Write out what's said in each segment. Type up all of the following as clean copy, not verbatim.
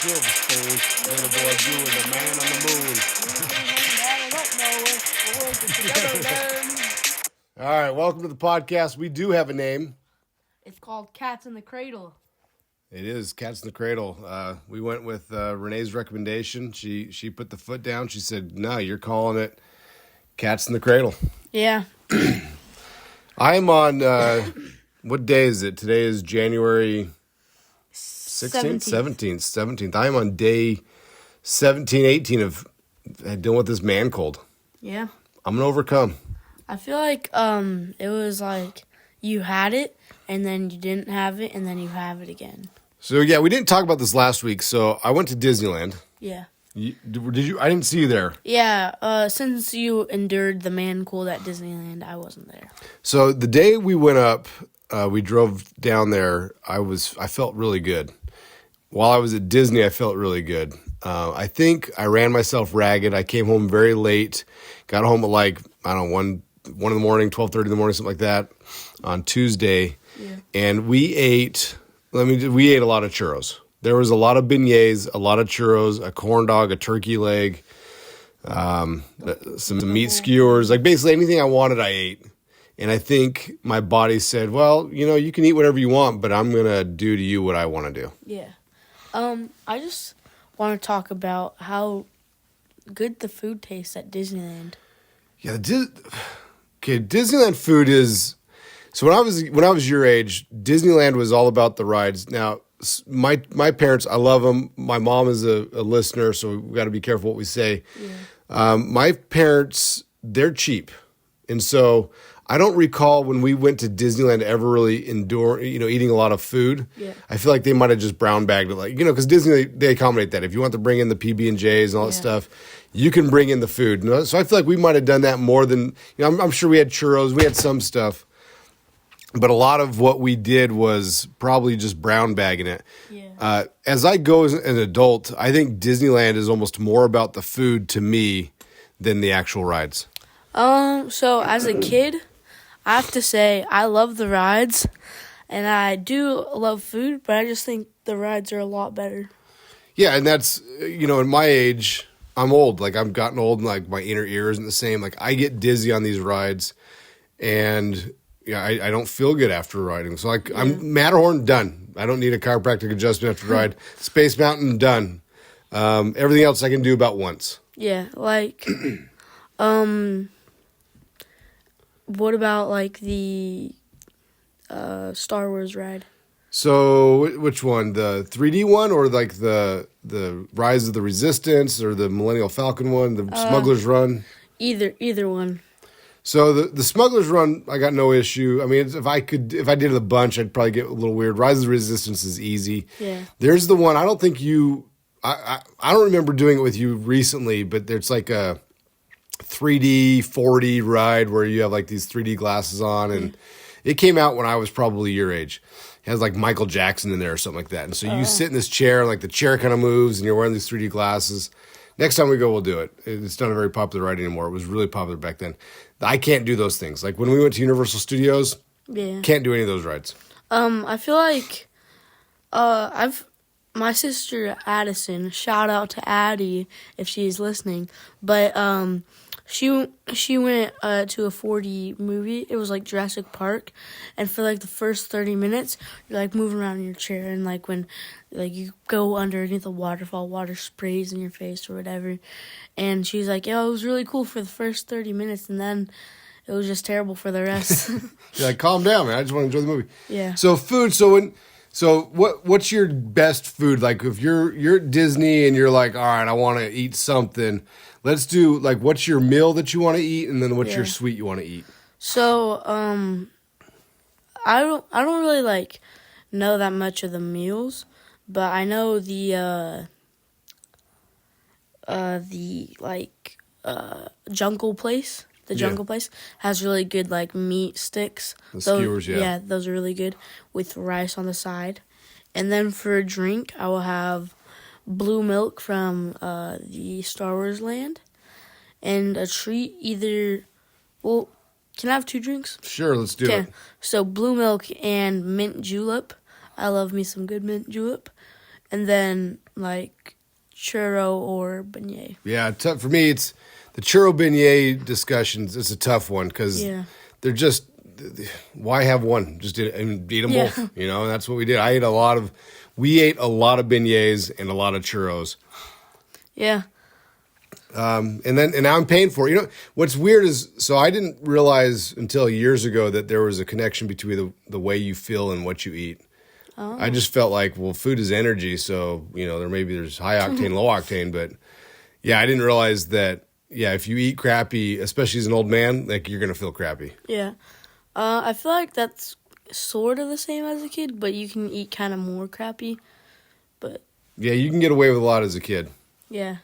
silver spoon. Little boy doing the man on the moon. All right, welcome to the podcast. We do have a name. It's called Cats in the Cradle. It is Cats in the Cradle. We went with Renee's recommendation. She put the foot down. She said, "No, you're calling it Cats in the Cradle." Yeah. I am on. What day is it? Today is January 16th, 17th. I am on day 17, 18 of dealing with this man cold. Yeah. I'm gonna overcome. I feel like it was like you had it and then you didn't have it and then you have it again. So yeah, we didn't talk about this last week. So I went to Disneyland. Yeah. Did you? I didn't see you there. Yeah. Since you endured the man cold at Disneyland, I wasn't there. So the day we went up, we drove down there. I felt really good. While I was at Disney, I felt really good. I think I ran myself ragged. I came home very late. Got home at like, I don't know, 1 in the morning, 12:30 in the morning, something like that, on Tuesday. Yeah. And we ate a lot of churros. There was a lot of beignets, a lot of churros, a corn dog, a turkey leg, some meat skewers. Like basically anything I wanted, I ate. And I think my body said, well, you can eat whatever you want, but I'm going to do to you what I want to do. Yeah. I just want to talk about how good the food tastes at Disneyland. Yeah, Disneyland food is. So when I was your age, Disneyland was all about the rides. Now, my parents, I love them. My mom is a listener, so we got to be careful what we say. Yeah. My parents, they're cheap, and so I don't recall when we went to Disneyland ever really eating a lot of food. Yeah. I feel like they might have just brown bagged it, because Disney, they accommodate that. If you want to bring in the PB&Js and all that stuff, you can bring in the food. So I feel like we might have done that more than, I'm sure we had churros, we had some stuff, but a lot of what we did was probably just brown bagging it. Yeah. As I go as an adult, I think Disneyland is almost more about the food to me than the actual rides. So as a kid, I have to say I love the rides, and I do love food, but I just think the rides are a lot better. Yeah, and that's, in my age, I'm old. Like, I've gotten old, and, like, my inner ear isn't the same. Like, I get dizzy on these rides, and, I don't feel good after riding. So, like, I'm Matterhorn, done. I don't need a chiropractic adjustment after ride. Space Mountain, done. Everything else I can do about once. Yeah, like, what about, like, the Star Wars ride? So, which one? The 3D one, or like the Rise of the Resistance, or the Millennial Falcon one, the Smuggler's Run? Either one. So the Smuggler's Run, I got no issue. I mean, if I did it a bunch, I'd probably get a little weird. Rise of the Resistance is easy. Yeah. There's the one, I don't think I don't remember doing it with you recently, but there's like a 3D 4D ride where you have like these 3D glasses on, and it came out when I was probably your age. It has like Michael Jackson in there or something like that. And so you sit in this chair, and like the chair kind of moves, and you're wearing these 3D glasses. Next time we go, we'll do it. It's not a very popular ride anymore. It was really popular back then. I can't do those things. Like when we went to Universal Studios, can't do any of those rides. I feel like my sister Addison, shout out to Addie if she's listening, but she went to a 4D movie. It was like Jurassic Park, and for like the first 30 minutes, you're like moving around in your chair, and like when like you go underneath a waterfall, water sprays in your face or whatever. And she's like, "Yo, it was really cool for the first 30 minutes, and then it was just terrible for the rest." You're like, "Calm down, man. I just want to enjoy the movie." Yeah. So food. So what's your best food? Like if you're at Disney and you're like, all right, I want to eat something. Let's do like, what's your meal that you want to eat, and then what's your sweet you want to eat? So I don't really like know that much of the meals, but I know the Jungle Place. The Jungle Place has really good, like, meat sticks. The skewers, Yeah, those are really good with rice on the side. And then for a drink, I will have blue milk from the Star Wars land. And a treat either... Well, can I have 2 drinks? Sure, let's do it. So blue milk and mint julep. I love me some good mint julep. and then like churro or beignet. Yeah, for me, it's the churro beignet discussions. It's a tough one because they're just, why have one? Just eat them both, and that's what we did. We ate a lot of beignets and a lot of churros. Yeah. And now I'm paying for it. What's weird is, so I didn't realize until years ago that there was a connection between the way you feel and what you eat. Oh. I just felt like, well, food is energy, so there's high octane, low octane, but yeah, I didn't realize that. Yeah, if you eat crappy, especially as an old man, like you're gonna feel crappy. Yeah, I feel like that's sort of the same as a kid, but you can eat kind of more crappy. But yeah, you can get away with a lot as a kid. Yeah.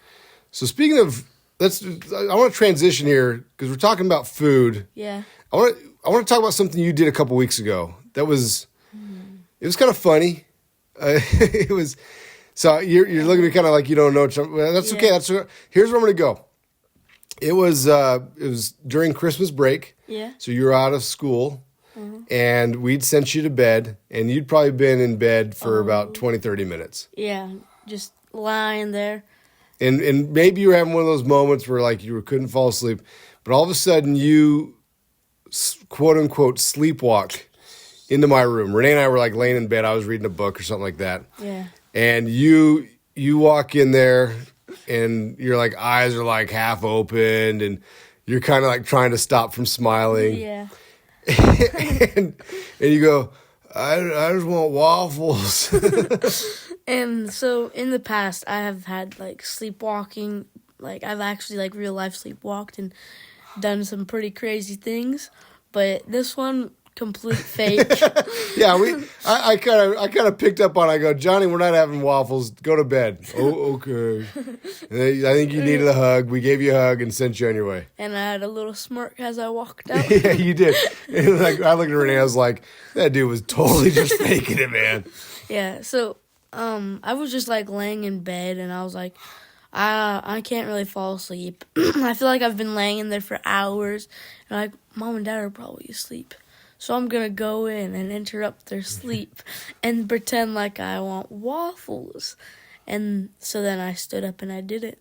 So speaking of, I want to transition here because we're talking about food. Yeah. I want to talk about something you did a couple weeks ago. It was kind of funny. It was. So you're looking at me kind of like you don't know. That's okay. Here's where I'm going to go. It was during Christmas break. Yeah. So you were out of school, and we'd sent you to bed, and you'd probably been in bed for about 20, 30 minutes. Yeah, just lying there. And maybe you were having one of those moments where like you couldn't fall asleep, but all of a sudden you quote unquote sleepwalk into my room. Renee and I were like laying in bed. I was reading a book or something like that. Yeah. And you walk in there and your like eyes are like half opened and you're kind of like trying to stop from smiling. Yeah. and you go, I just want waffles. And so in the past, I have had like sleepwalking. Like I've actually like real life sleepwalked and done some pretty crazy things. But this one, complete fake. Yeah, I kind of picked up on it. I go, Johnny, we're not having waffles. Go to bed. Oh, okay. I think you needed a hug. We gave you a hug and sent you on your way. And I had a little smirk as I walked out. Yeah, you did. And like I looked at Renee, I was like, that dude was totally just faking it, man. Yeah, so I was just like laying in bed and I was like, I can't really fall asleep. I feel like I've been laying in there for hours and like mom and dad are probably asleep. So I'm going to go in and interrupt their sleep and pretend like I want waffles. And so then I stood up and I did it.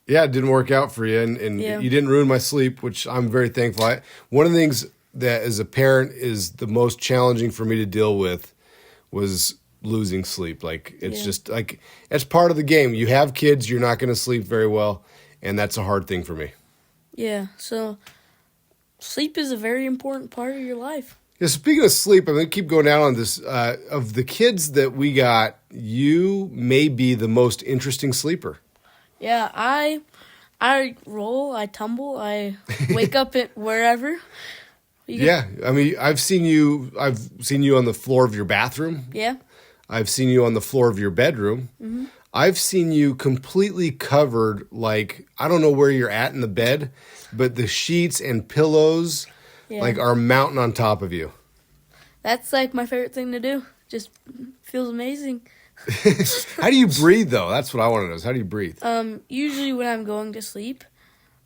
Yeah, it didn't work out for you. And you didn't ruin my sleep, which I'm very thankful. One of the things that as a parent is the most challenging for me to deal with was losing sleep. Like, it's just like, it's part of the game. You have kids, you're not going to sleep very well. And that's a hard thing for me. Yeah, so sleep is a very important part of your life. Yeah, speaking of sleep, I'm going to keep going down on this. Of the kids that we got, you may be the most interesting sleeper. Yeah, I roll, I tumble, I wake up at wherever. I mean, I've seen you on the floor of your bathroom. Yeah. I've seen you on the floor of your bedroom. Mm-hmm. I've seen you completely covered, like, I don't know where you're at in the bed, but the sheets and pillows, like, are mounting on top of you. That's, like, my favorite thing to do. Just feels amazing. How do you breathe, though? That's what I want to know is how do you breathe? Usually when I'm going to sleep,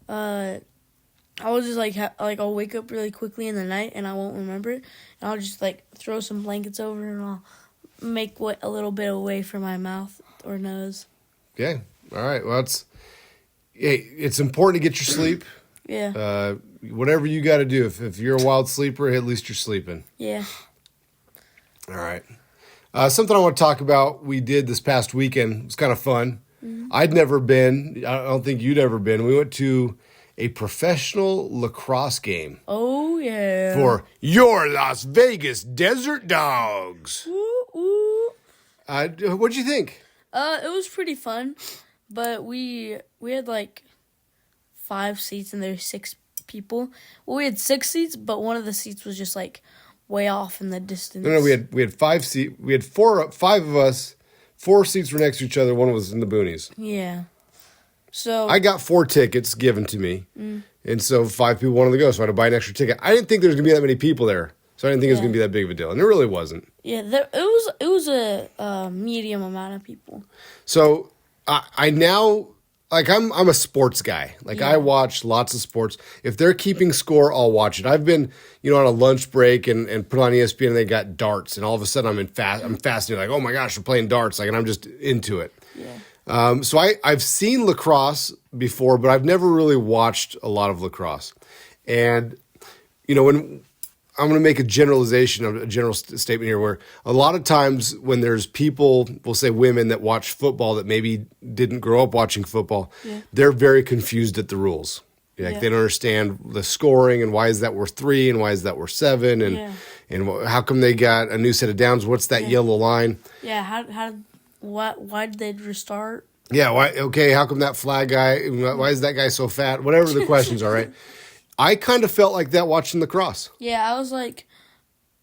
I will just, I'll wake up really quickly in the night, and I won't remember it. And I'll just, like, throw some blankets over, and I'll make a little bit away from my mouth or nose. Okay. All right. Well, it's important to get your sleep. Yeah. Whatever you got to do. If you're a wild sleeper, at least you're sleeping. Yeah. All right. Something I want to talk about we did this past weekend. It was kind of fun. Mm-hmm. I'd never been. I don't think you'd ever been. We went to a professional lacrosse game. Oh, yeah. For your Las Vegas Desert Dogs. Ooh, ooh. What'd you think? It was pretty fun, but we had like 5 seats and there's 6 people. Well, we had 6 seats, but one of the seats was just like way off in the distance. No, we had 5 seats. We had 5 of us. 4 seats were next to each other. One was in the boonies. Yeah. So I got 4 tickets given to me, and so 5 people wanted to go, so I had to buy an extra ticket. I didn't think there was going to be that many people there, so I didn't think it was going to be that big of a deal, and it really wasn't. Yeah, it was a medium amount of people. So I now like I'm a sports guy. Like Yeah. I watch lots of sports. If they're keeping score, I'll watch it. I've been, on a lunch break and put on ESPN and they got darts, and all of a sudden I'm fascinated. Like, oh my gosh, they're playing darts. Like, and I'm just into it. Yeah. So I've seen lacrosse before, but I've never really watched a lot of lacrosse. And when I'm going to make a generalization, a general statement here, where a lot of times when there's people, we'll say women, that watch football that maybe didn't grow up watching football, they're very confused at the rules. Like they don't understand the scoring and why is that worth 3 and why is that worth 7 and how come they got a new set of downs? What's that yellow line? Yeah. Why did they restart? Yeah. Why? Okay. How come that flag guy? Why is that guy so fat? Whatever the questions are, right? I kind of felt like that watching lacrosse. Yeah, I was like,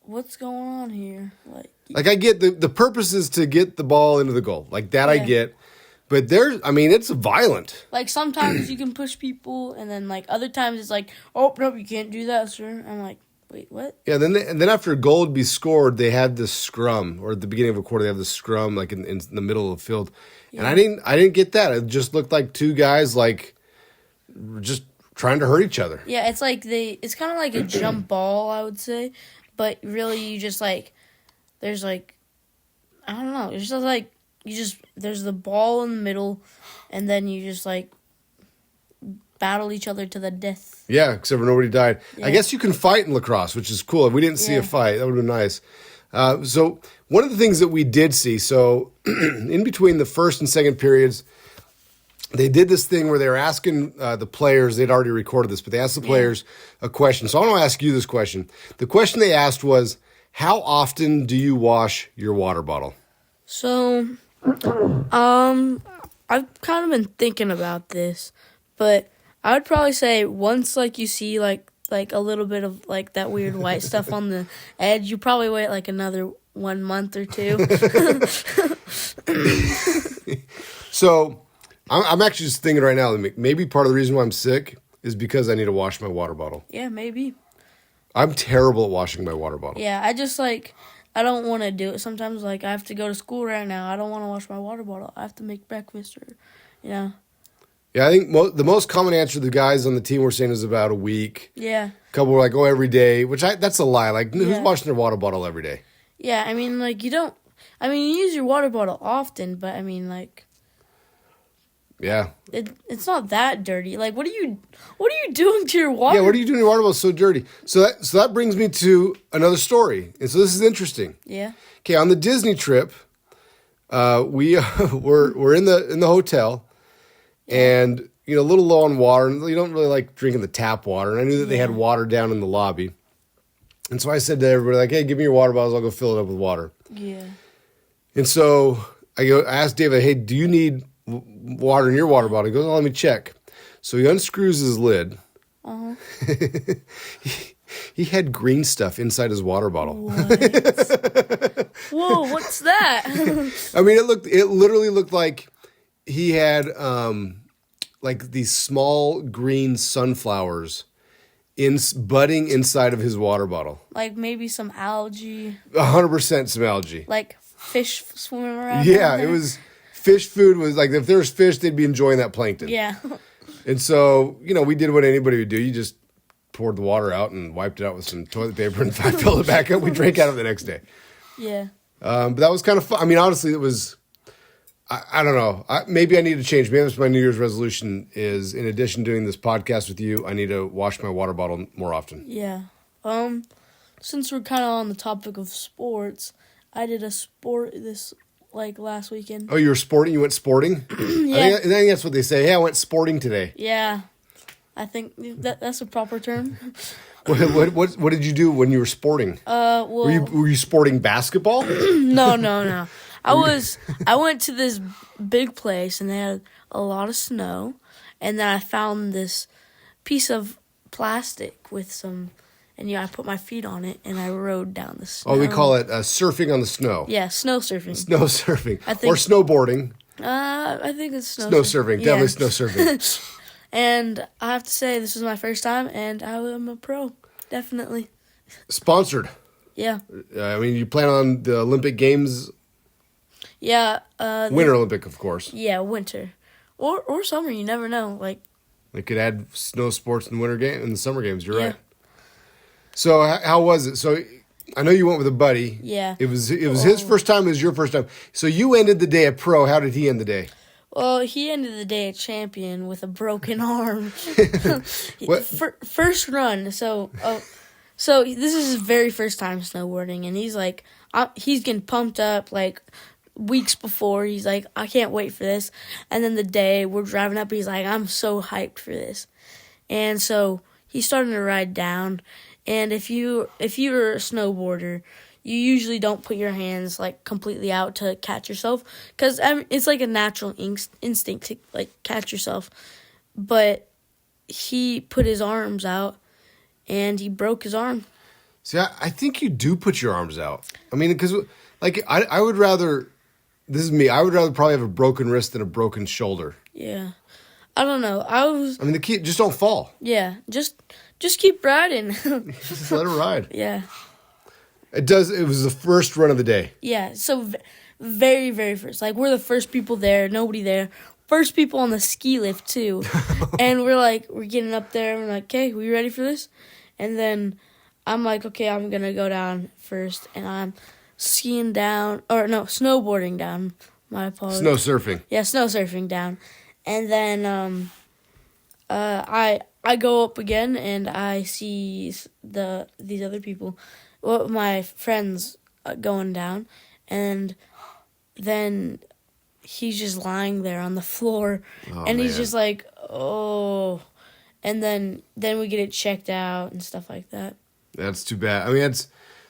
what's going on here? Like I get the purpose is to get the ball into the goal. Like that I get. But it's violent. Like sometimes you can push people, and then like other times it's like, oh, no, you can't do that, sir. I'm like, wait, what? Yeah, and then after a goal would be scored, they had this scrum, or at the beginning of a quarter, they have this scrum like in the middle of the field. Yeah. And I didn't get that. It just looked like two guys like just trying to hurt each other. Yeah, it's like it's kind of like a jump ball, I would say, but really you just like there's like I don't know, it's just like there's the ball in the middle, and then you just like battle each other to the death. Yeah, except for nobody died. Yeah. I guess you can fight in lacrosse, which is cool. If we didn't see a fight, that would have been nice. So one of the things that we did see, so in between the first and second periods, they did this thing where they were asking the players, they'd already recorded this, but they asked the players a question. So I want to ask you this question. The question they asked was, how often do you wash your water bottle? So, I've kind of been thinking about this, but I would probably say once, like, you see, like a little bit of, like, that weird white stuff on the edge, you probably wait, like, another 1 month or 2. So, I'm actually just thinking right now, maybe part of the reason why I'm sick is because I need to wash my water bottle. Yeah, maybe. I'm terrible at washing my water bottle. Yeah, I just, like, I don't want to do it. Sometimes, like, I have to go to school right now. I don't want to wash my water bottle. I have to make breakfast or, Yeah, I think the most common answer the guys on the team were saying is about a week. Yeah. A couple were like, every day, which that's a lie. Like, who's washing their water bottle every day? Yeah, I mean, like, you use your water bottle often, but, I mean, like... Yeah. It's not that dirty. Like, what are you doing to your water? Yeah, what are you doing to your water bottle so dirty? So that brings me to another story. And so this is interesting. Yeah. Okay, on the Disney trip, we're in the hotel, and a little low on water, and you don't really like drinking the tap water. And I knew that they had water down in the lobby, and so I said to everybody, like, "Hey, give me your water bottles. I'll go fill it up with water." Yeah. And so I asked David, "Hey, do you need water in your water bottle?" He goes, let me check. So he unscrews his lid. Uh-huh. he had green stuff inside his water bottle. What? Whoa, what's that? I mean, it literally looked like he had like these small green sunflowers budding inside of his water bottle. Like maybe some algae. 100% some algae. Like fish swimming around. Yeah, it was... Fish food was like, if there was fish, they'd be enjoying that plankton. Yeah. And so, we did what anybody would do. You just poured the water out and wiped it out with some toilet paper and filled it back up. We drank out of it the next day. Yeah. But that was kind of fun. I mean, honestly, it was, I don't know. Maybe I need to change. Maybe that's my New Year's resolution is, in addition to doing this podcast with you, I need to wash my water bottle more often. Yeah. Since we're kind of on the topic of sports, I did a sport last weekend. Oh, you were sporting? You went sporting? Yeah. I think that's what they say. Hey, I went sporting today. Yeah. I think that's a proper term. What did you do when you were sporting? Well... Were you sporting basketball? No. I went to this big place, and they had a lot of snow, and then I found this piece of plastic with some... And I put my feet on it, and I rode down the snow. Oh, we call it surfing on the snow. Yeah, snow surfing. Snow surfing. Or snowboarding. I think it's snow surfing. Yeah. Definitely snow surfing. And I have to say, this was my first time, and I am a pro. Definitely. Sponsored. Yeah. I mean, you plan on the Olympic Games? Yeah. Winter Olympic, of course. Yeah, winter. or summer. You never know. Like They could add snow sports in the winter game in the summer games. You're Yeah. right. So how was it? So I know you went with a buddy. Yeah. It was his first time. It was your first time. So you ended the day at pro. How did he end the day? Well, he ended the day a champion with a broken arm. What? First run. So this is his very first time snowboarding, and he's like, he's getting pumped up like weeks before. He's like, I can't wait for this. And then the day we're driving up, he's like, I'm so hyped for this. And so he's starting to ride down. And if you're a snowboarder, you usually don't put your hands like completely out to catch yourself, because it's like a natural instinct to like catch yourself. But he put his arms out, and he broke his arm. See, I think you do put your arms out. I mean, because like I would rather. This is me. I would rather probably have a broken wrist than a broken shoulder. Yeah, I don't know. I mean, the key, just don't fall. Yeah, just keep riding. Just let it ride. Yeah. It was the first run of the day. Yeah, so very, very first. Like, we're the first people there, nobody there. First people on the ski lift, too. And we're getting up there, and we're like, okay, we ready for this? And then I'm like, okay, I'm going to go down first. And I'm snowboarding down. My apologies. Snow surfing. Yeah, snow surfing down. And then I go up again, and I see these other people. Well, my friends going down, and then he's just lying there on the floor, and he's just like, oh, and then we get it checked out and stuff like that. That's too bad. I mean,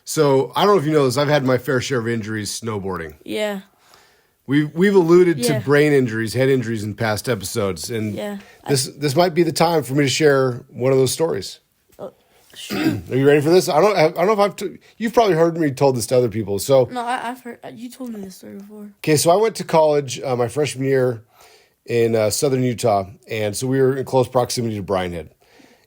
so I don't know if you know this. I've had my fair share of injuries snowboarding. Yeah. We've alluded to brain injuries, head injuries in past episodes, and this might be the time for me to share one of those stories. Shoot. Are you ready for this? I don't know if you've probably heard me told this to other people. So No, I've heard you told me this story before. Okay, so I went to college my freshman year in southern Utah, and so we were in close proximity to Bryan Head.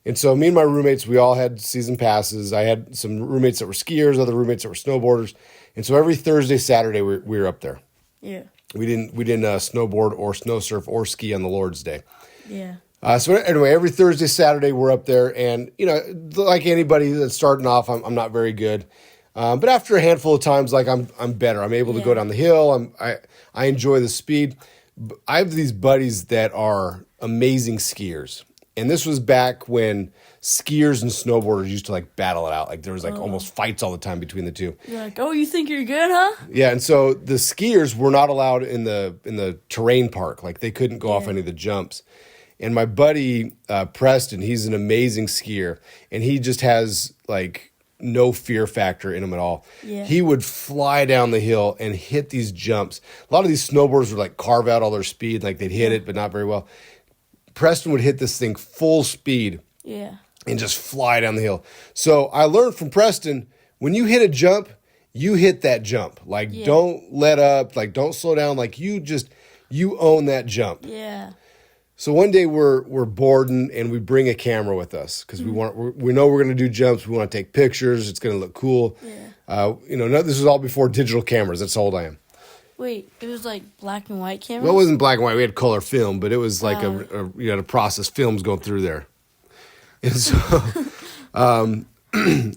And so me and my roommates, we all had season passes. I had some roommates that were skiers, other roommates that were snowboarders, and so every Thursday, Saturday, we were up there. Yeah. We didn't snowboard or snow surf or ski on the Lord's Day. Yeah. So anyway, every Thursday, Saturday, we're up there, and like anybody that's starting off, I'm not very good, but after a handful of times, like I'm better. I'm able to go down the hill. I enjoy the speed. I have these buddies that are amazing skiers, and this was back when skiers and snowboarders used to like battle it out. Like there was like almost fights all the time between the two. You're like, oh, you think you're good, huh? Yeah, and so the skiers were not allowed in the terrain park. Like they couldn't go off any of the jumps. And my buddy, Preston, he's an amazing skier, and he just has, like, no fear factor in him at all. Yeah. He would fly down the hill and hit these jumps. A lot of these snowboarders would, like, carve out all their speed, like, they'd hit it, but not very well. Preston would hit this thing full speed and just fly down the hill. So I learned from Preston, when you hit a jump, you hit that jump. Like, don't let up. Like, don't slow down. Like, you own that jump. Yeah. So one day we're boarding and we bring a camera with us because we know we're going to do jumps. We want to take pictures. It's going to look cool. Yeah. This was all before digital cameras. That's how old I am. Wait, it was like black and white cameras? Well, it wasn't black and white. We had color film, but it was like you had to process films going through there. And so,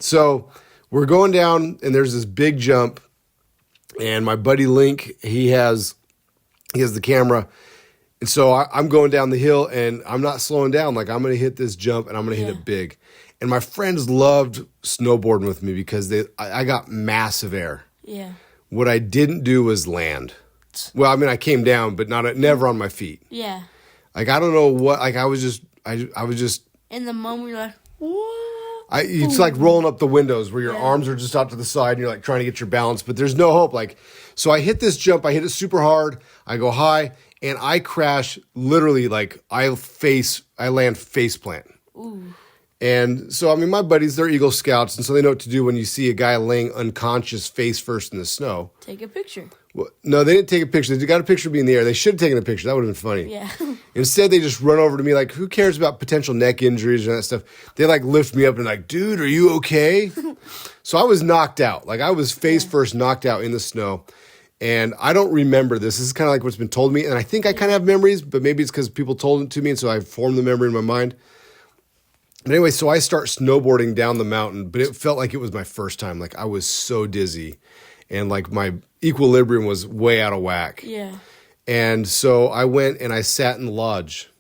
so we're going down and there's this big jump, and my buddy Link, he has the camera. And so I'm going down the hill, and I'm not slowing down. Like, I'm going to hit this jump, and I'm going to hit it big. And my friends loved snowboarding with me because I got massive air. Yeah. What I didn't do was land. Well, I mean, I came down, but never on my feet. Yeah. Like, I don't know what. Like, I was just. In the moment, you're like, what? It's like rolling up the windows where your arms are just out to the side, and you're like trying to get your balance, but there's no hope. Like, so I hit this jump. I hit it super hard. I go high. And I crash literally, like, I land face plant. Ooh. And so, I mean, my buddies, they're Eagle Scouts, and so they know what to do when you see a guy laying unconscious face first in the snow. Take a picture. Well, no, they didn't take a picture. They got a picture of me in the air. They should have taken a picture. That would have been funny. Yeah. Instead, they just run over to me like, who cares about potential neck injuries and that stuff? They, like, lift me up and like, dude, are you okay? So I was knocked out. Like, I was face first knocked out in the snow. And I don't remember this. This is kind of like what's been told me. And I think I kind of have memories, but maybe it's because people told it to me. And so I formed the memory in my mind. But anyway, so I start snowboarding down the mountain, but it felt like it was my first time. Like I was so dizzy and like my equilibrium was way out of whack. Yeah. And so I went and I sat in the lodge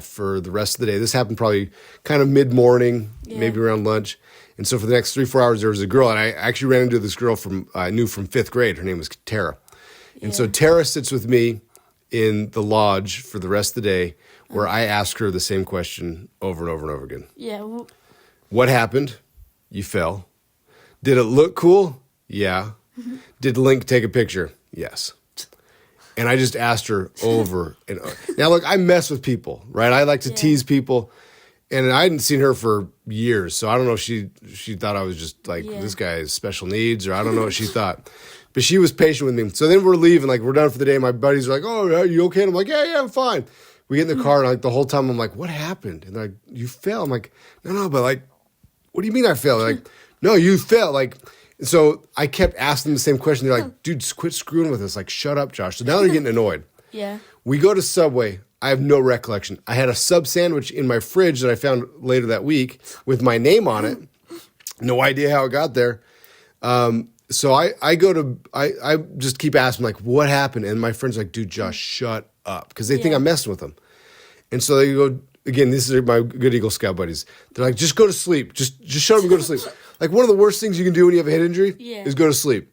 for the rest of the day. This happened probably kind of mid-morning, maybe around lunch. And so for the next 3-4 hours, there was a girl, and I actually ran into this girl I knew from 5th grade. Her name was Tara. And so Tara sits with me in the lodge for the rest of the day, where I ask her the same question over and over and over again. Yeah. What happened? You fell. Did it look cool? Yeah. Did Link take a picture? Yes. And I just asked her over and over. Now, look, I mess with people, right? I like to tease people. And I hadn't seen her for years, so I don't know if she thought I was just like, this guy has special needs, or I don't know what she thought. But she was patient with me. So then we're leaving, like we're done for the day. My buddies are like, oh, are you okay? And I'm like, yeah, I'm fine. We get in the car, and like the whole time I'm like, what happened? And they're like, you fell. I'm like, no, but like, what do you mean I fell? They're like, no, you fell. Like, so I kept asking them the same question. They're like, dude, quit screwing with us. Like, shut up, Josh. So now they're getting annoyed. Yeah. We go to Subway. I have no recollection. I had a sub sandwich in my fridge that I found later that week with my name on it. No idea how it got there. So I just keep asking, like, what happened? And my friend's like, dude, Josh, shut up. Because they think I'm messing with them. And so they go, again, these are my good Eagle Scout buddies. They're like, just go to sleep. Just shut up and go to sleep. Like, one of the worst things you can do when you have a head injury is go to sleep.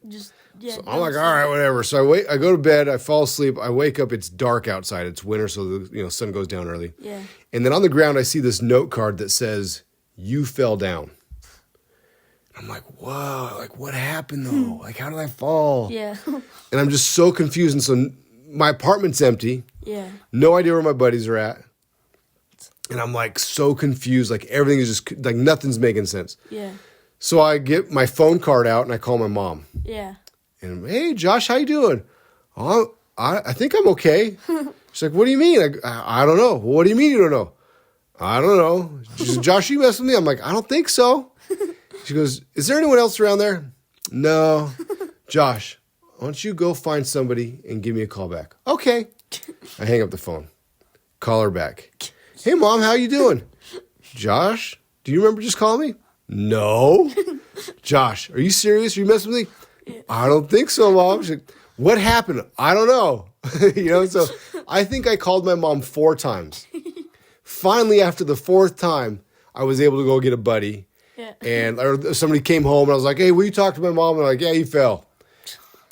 So I'm like, all right, whatever. So I go to bed, I fall asleep, I wake up, it's dark outside, it's winter, so the sun goes down early. Yeah. And then on the ground, I see this note card that says, you fell down. I'm like, whoa, like what happened though? Like, how did I fall? Yeah. And I'm just so confused. And so my apartment's empty. Yeah. No idea where my buddies are at. And I'm like so confused, like everything is just, like nothing's making sense. Yeah. So I get my phone card out and I call my mom. Yeah. And, hey, Josh, how you doing? Oh, I think I'm okay. She's like, what do you mean? I don't know. What do you mean you don't know? I don't know. She says, Josh, you messing with me? I'm like, I don't think so. She goes, is there anyone else around there? No. Josh, why don't you go find somebody and give me a call back? Okay. I hang up the phone. Call her back. Hey, Mom, how you doing? Josh, do you remember just calling me? No. Josh, are you serious? Are you messing with me? I don't think so, Mom. She's like, what happened? I don't know. So I think I called my mom 4 times. Finally, after the 4th time, I was able to go get a buddy. Yeah. Or somebody came home and I was like, hey, will you talk to my mom? And they're like, yeah, he fell.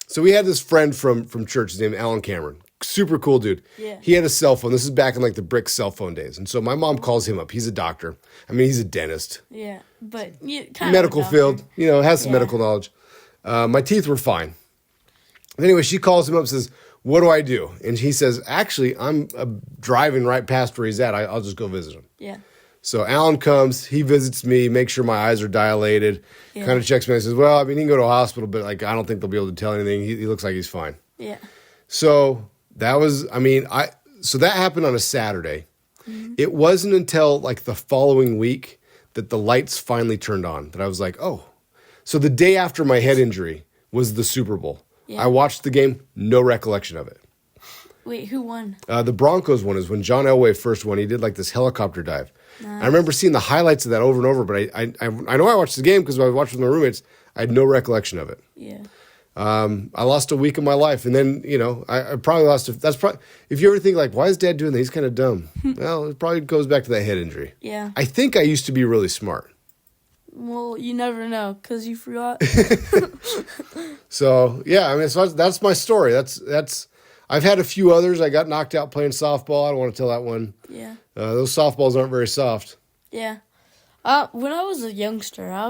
So we had this friend from church, his name Alan Cameron. Super cool dude. Yeah. He had a cell phone. This is back in like the brick cell phone days. And so my mom calls him up. He's a doctor. I mean, he's a dentist. Yeah, but medical field, has some medical knowledge. My teeth were fine. But anyway, she calls him up and says, what do I do? And he says, actually, I'm driving right past where he's at. I'll just go visit him. Yeah. So Alan comes, he visits me, makes sure my eyes are dilated, kind of checks me and says, well, I mean, he can go to a hospital, but like, I don't think they'll be able to tell anything. He looks like he's fine. Yeah. So that was, so that happened on a Saturday. Mm-hmm. It wasn't until like the following week that the lights finally turned on that I was like, oh. So the day after my head injury was the Super Bowl. Yeah. I watched the game, no recollection of it. Wait, who won? The Broncos one is when John Elway first won. He did like this helicopter dive. Nice. I remember seeing the highlights of that over and over, but I know I watched the game because I watched with my roommates. I had no recollection of it. Yeah. I lost a week of my life, and then I probably lost. That's probably if you ever think like, why is Dad doing that? He's kind of dumb. Well, it probably goes back to that head injury. Yeah. I think I used to be really smart. Well, you never know because you forgot. So yeah, so that's my story. That's. I've had a few others. I got knocked out playing softball. I don't want to tell that one. Yeah. Those softballs aren't very soft. Yeah. When I was a youngster, I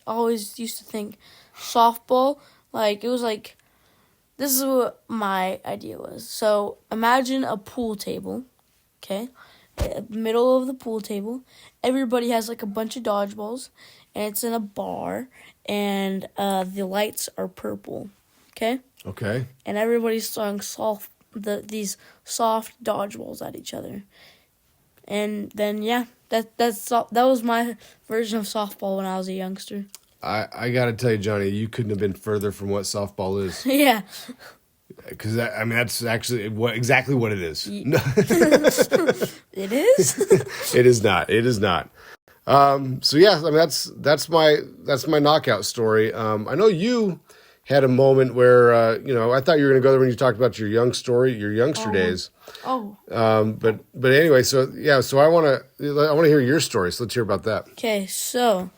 always used to think softball, like, it was like, this is what my idea was. So imagine a pool table, okay? Middle of the pool table. Everybody has like a bunch of dodgeballs, and it's in a bar, and the lights are purple, okay? Okay. And everybody's throwing these soft dodgeballs at each other. And then that was my version of softball when I was a youngster. I got to tell you, Johnny, you couldn't have been further from what softball is. Yeah. Because that's actually exactly what it is. It is? It is not. It is not. So yeah, that's my knockout story. I know you had a moment where I thought you were going to go there when you talked about your youngster days. Oh. But anyway, so yeah, so I want to hear your story. So let's hear about that. Okay, so,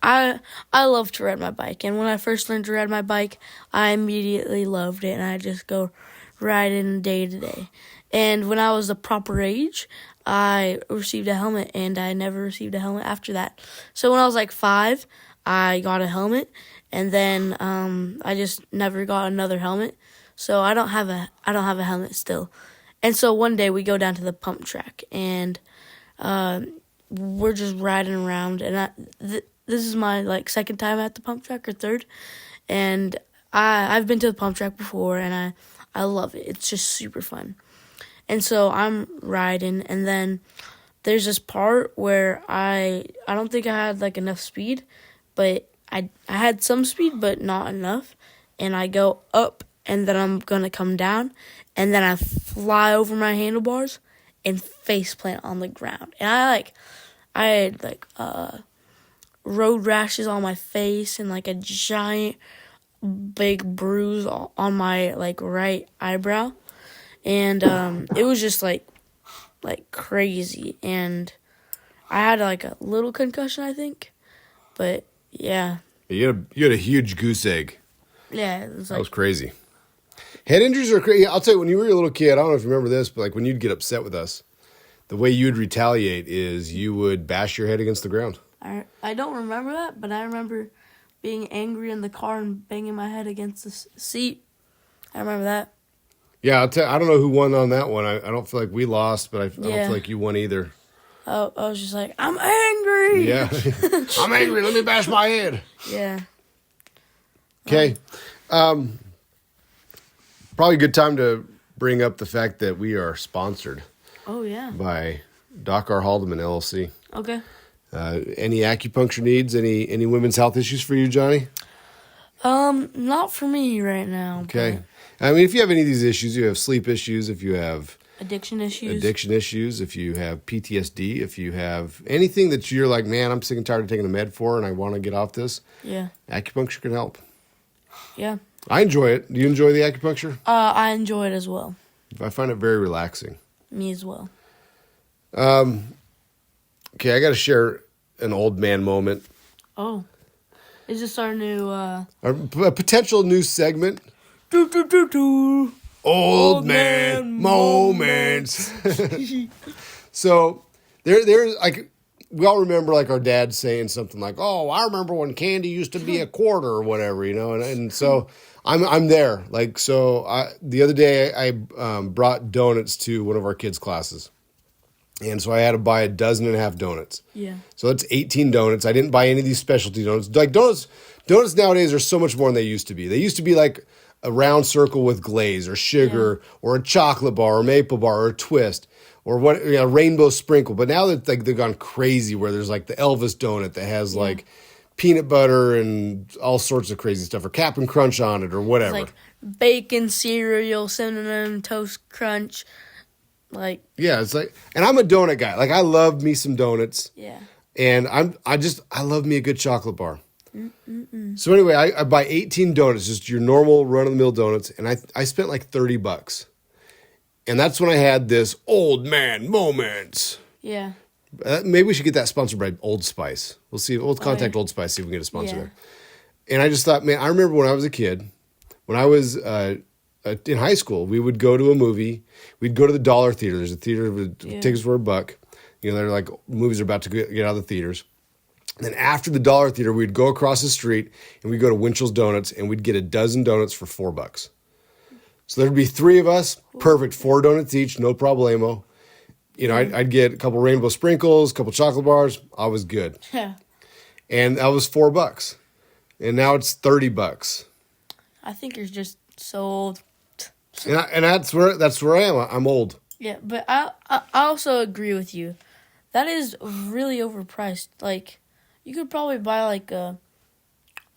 I love to ride my bike, and when I first learned to ride my bike, I immediately loved it, and I just go riding day to day. And when I was the proper age, I received a helmet, and I never received a helmet after that. So when I was like 5, I got a helmet, and then I just never got another helmet. So I don't have a helmet still. And so one day we go down to the pump track, and we're just riding around, and this is my second time at the pump track or third, and I've been to the pump track before, and I love it. It's just super fun. And so I'm riding, and then there's this part where I don't think I had enough speed, but I had some speed, but not enough, and I go up, and then I'm gonna come down, and then I fly over my handlebars and face plant on the ground, and I had road rashes on my face and a giant big bruise on my right eyebrow. And it was just like crazy, and I had a little concussion, I think, but yeah. You had a huge goose egg. Yeah, it was that was crazy. Head injuries are crazy. I'll tell you, when you were a little kid, I don't know if you remember this, but when you'd get upset with us, the way you'd retaliate is you would bash your head against the ground. I don't remember that, but I remember being angry in the car and banging my head against the seat. I remember that. Yeah, I don't know who won on that one. I don't feel like we lost, but I don't feel like you won either. Oh, I was just like, I'm angry. Yeah. I'm angry. Let me bash my head. Yeah. Okay. Probably a good time to bring up the fact that we are sponsored. Oh, yeah. By Doc R. Haldeman, LLC. Okay. Any acupuncture needs? Any women's health issues for you, Johnny? Not for me right now. Okay. I mean, if you have any of these issues, you have sleep issues, if you have addiction issues, if you have PTSD, if you have anything that you're like, man, I'm sick and tired of taking the med for and I want to get off this. Yeah. Acupuncture can help. Yeah. I enjoy it. Do you enjoy the acupuncture? I enjoy it as well. I find it very relaxing. Me as well. Okay, I got to share an old man moment. Oh. Is this our new... a potential new segment? Old man moments. So, there's we all remember our dad saying something like, "Oh, I remember when candy used to be a quarter or whatever," and so I'm there. The other day I brought donuts to one of our kids' classes. And so I had to buy 12.5 donuts. Yeah. So that's 18 donuts. I didn't buy any of these specialty donuts. Donuts nowadays are so much more than they used to be. They used to be a round circle with glaze or sugar or a chocolate bar or maple bar or a twist or rainbow sprinkle. But now that they've gone crazy where there's the Elvis donut that has peanut butter and all sorts of crazy stuff or Cap'n Crunch on it or whatever. It's bacon cereal, cinnamon toast crunch. Yeah, and I'm a donut guy. I love me some donuts. Yeah. And I love me a good chocolate bar. So anyway, I buy 18 donuts, just your normal run-of-the-mill donuts, and I spent $30. And that's when I had this old man moment. Yeah. Maybe we should get that sponsored by Old Spice. We'll see. We'll contact Old Spice, see if we can get a sponsor there. And I just thought, man, I remember when I was a kid, when I was in high school, we would go to a movie. We'd go to the dollar theater. There's a theater with tickets for $1. They're movies are about to get out of the theaters. And then after the dollar theater, we'd go across the street and we'd go to Winchell's Donuts and we'd get a dozen donuts for $4. So there'd be 3 of us, perfect, 4 donuts each, no problemo. I'd get a couple rainbow sprinkles, a couple chocolate bars. I was good. Yeah. And that was $4. And now it's $30. I think you're just so old. And that's where I am. I'm old. Yeah, but I also agree with you. That is really overpriced. You could probably buy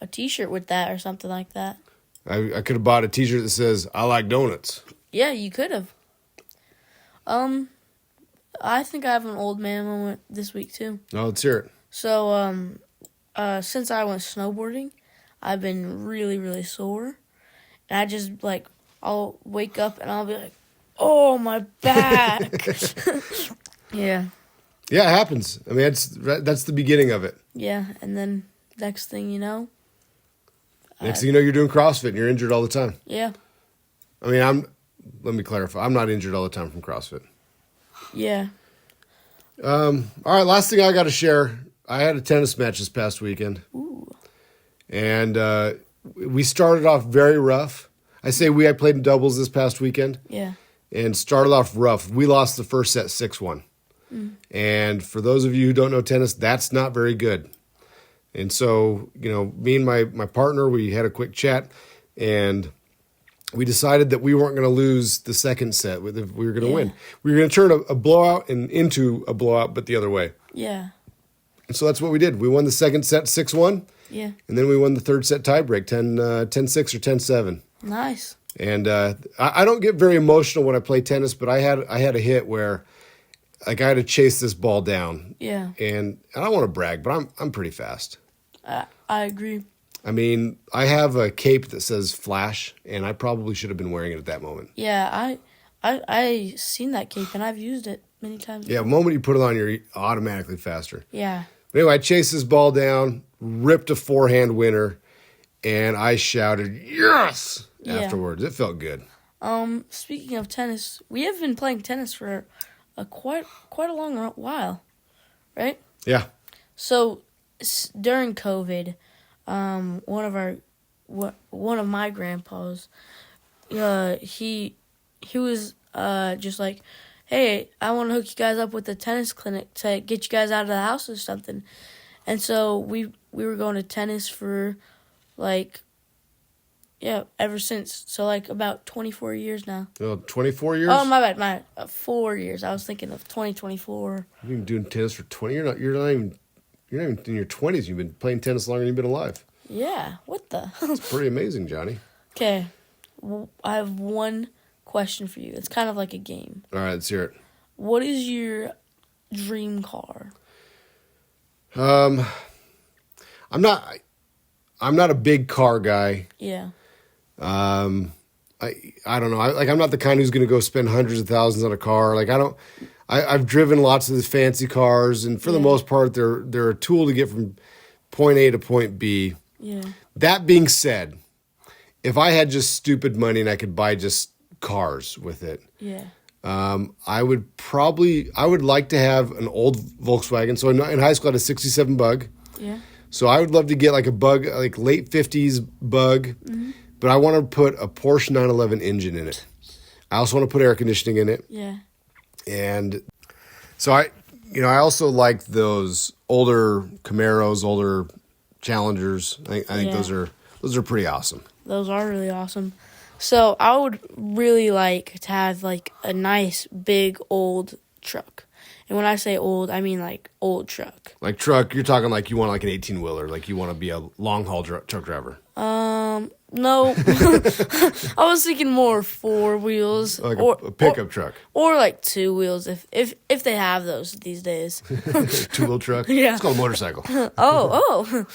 a T-shirt with that or something like that. I could have bought a T-shirt that says "I like donuts." Yeah, you could have. I think I have an old man moment this week too. No, let's hear it. So, since I went snowboarding, I've been really, really sore. And I just, like, I'll wake up and I'll be like, oh, my back. Yeah. Yeah, it happens. I mean, that's the beginning of it. Yeah, and then next thing you know. Next thing you know, you're doing CrossFit and you're injured all the time. Yeah. I mean, let me clarify. I'm not injured all the time from CrossFit. Yeah. All right, last thing I got to share. I had a tennis match this past weekend. Ooh. And we started off very rough. I played in doubles this past weekend. Yeah. And started off rough. We lost the first set 6-1. And for those of you who don't know tennis, that's not very good. And so, me and my partner, we had a quick chat, and we decided that we weren't going to lose the second set. We were going to win. We were going to turn a blowout into a blowout, but the other way. Yeah. And so that's what we did. We won the second set 6-1. Yeah. And then we won the third set tiebreak 10-6 or 10-7. Nice. And I don't get very emotional when I play tennis, but I had a hit where I had to chase this ball down. Yeah. And I don't want to brag, but I'm pretty fast. I agree. I mean, I have a cape that says Flash, and I probably should have been wearing it at that moment. Yeah, I seen that cape, and I've used it many times. Yeah, the moment you put it on, you're automatically faster. Yeah. But anyway, I chased this ball down, ripped a forehand winner, and I shouted, yes, afterwards. It felt good. Speaking of tennis, we have been playing tennis for quite a long while, right? Yeah. So during COVID, one of my grandpas, he was just like, hey, I want to hook you guys up with a tennis clinic to get you guys out of the house or something. And so we were going to tennis for ever since. So about 24 years now. 24 years? Oh, my bad. 4 years. I was thinking of 2024. You've been doing tennis for 20. You're not even in your 20s. You've been playing tennis longer than you've been alive. Yeah. What the? It's pretty amazing, Johnny. Okay. I have one question for you. It's kind of like a game. All right, let's hear it. What is your dream car? I'm not a big car guy. Yeah. I don't know. I'm not the kind who's going to go spend hundreds of thousands on a car. I've driven lots of the fancy cars, and for the most part, they're a tool to get from point A to point B. Yeah. That being said, if I had just stupid money and I could buy just cars with it, I would like to have an old Volkswagen. So in high school, I had a 67 Bug. Yeah. So I would love to get a Bug, late 50s Bug, but I want to put a Porsche 911 engine in it. I also want to put air conditioning in it. Yeah. And so I also like those older Camaros, older Challengers. I think those are pretty awesome. Those are really awesome. So I would really like to have a nice big old truck. And when I say old, I mean old truck. Like truck, you're talking you want an 18-wheeler, you want to be a long-haul truck driver. No. I was thinking more 4 wheels. A pickup truck. Or 2 wheels if they have those these days. 2-wheel truck? Yeah. It's called a motorcycle. Oh.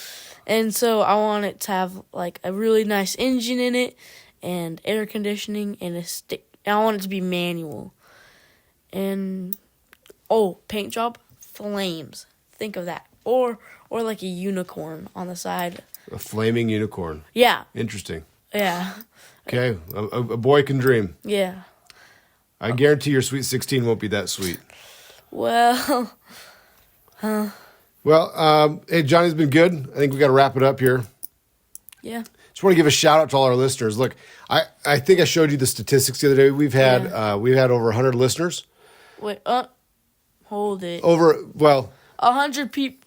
And so I want it to have a really nice engine in it and air conditioning and I want it to be manual. And paint job, flames. Think of that. Or a unicorn on the side. A flaming unicorn. Yeah. Interesting. Yeah. Okay, a boy can dream. Yeah. I guarantee your Sweet 16 won't be that sweet. Well, Well, hey, Johnny's been good. I think we got to wrap it up here. Yeah. Just want to give a shout out to all our listeners. Look, I think I showed you the statistics the other day. We've had over 100 listeners. Wait, hold it. 100 people,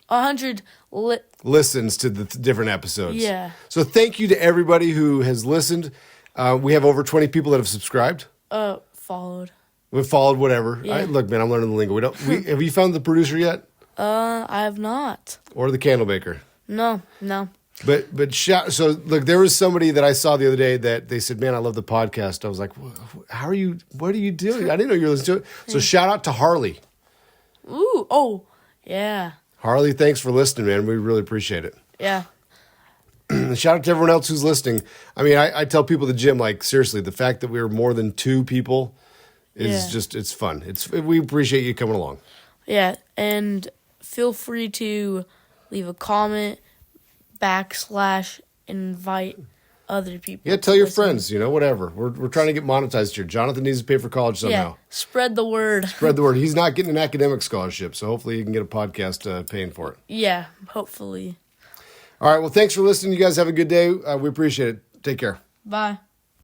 listens to the different episodes. Yeah. So thank you to everybody who has listened. We have over 20 people that have subscribed. Followed. We've followed whatever. Yeah. Look, man, I'm learning the lingo. Have you found the producer yet? I have not. Or the candle maker? No. So look, there was somebody that I saw the other day that they said, "Man, I love the podcast." I was like, "How are you? What are you doing?" I didn't know you were listening to it. So shout out to Harley. Ooh, oh, yeah. Harley, thanks for listening, man. We really appreciate it. Yeah. Shout out to everyone else who's listening. I mean, I tell people at the gym, like, seriously, the fact that we were more than 2 people is just, it's fun. We appreciate you coming along. Yeah, and feel free to leave a comment, /invite other people. Yeah, tell your friends, whatever. We're trying to get monetized here. Jonathan needs to pay for college somehow. Yeah, spread the word. Spread the word. He's not getting an academic scholarship, so hopefully he can get a podcast paying for it. Yeah, hopefully. All right, well, thanks for listening. You guys have a good day. We appreciate it. Take care. Bye.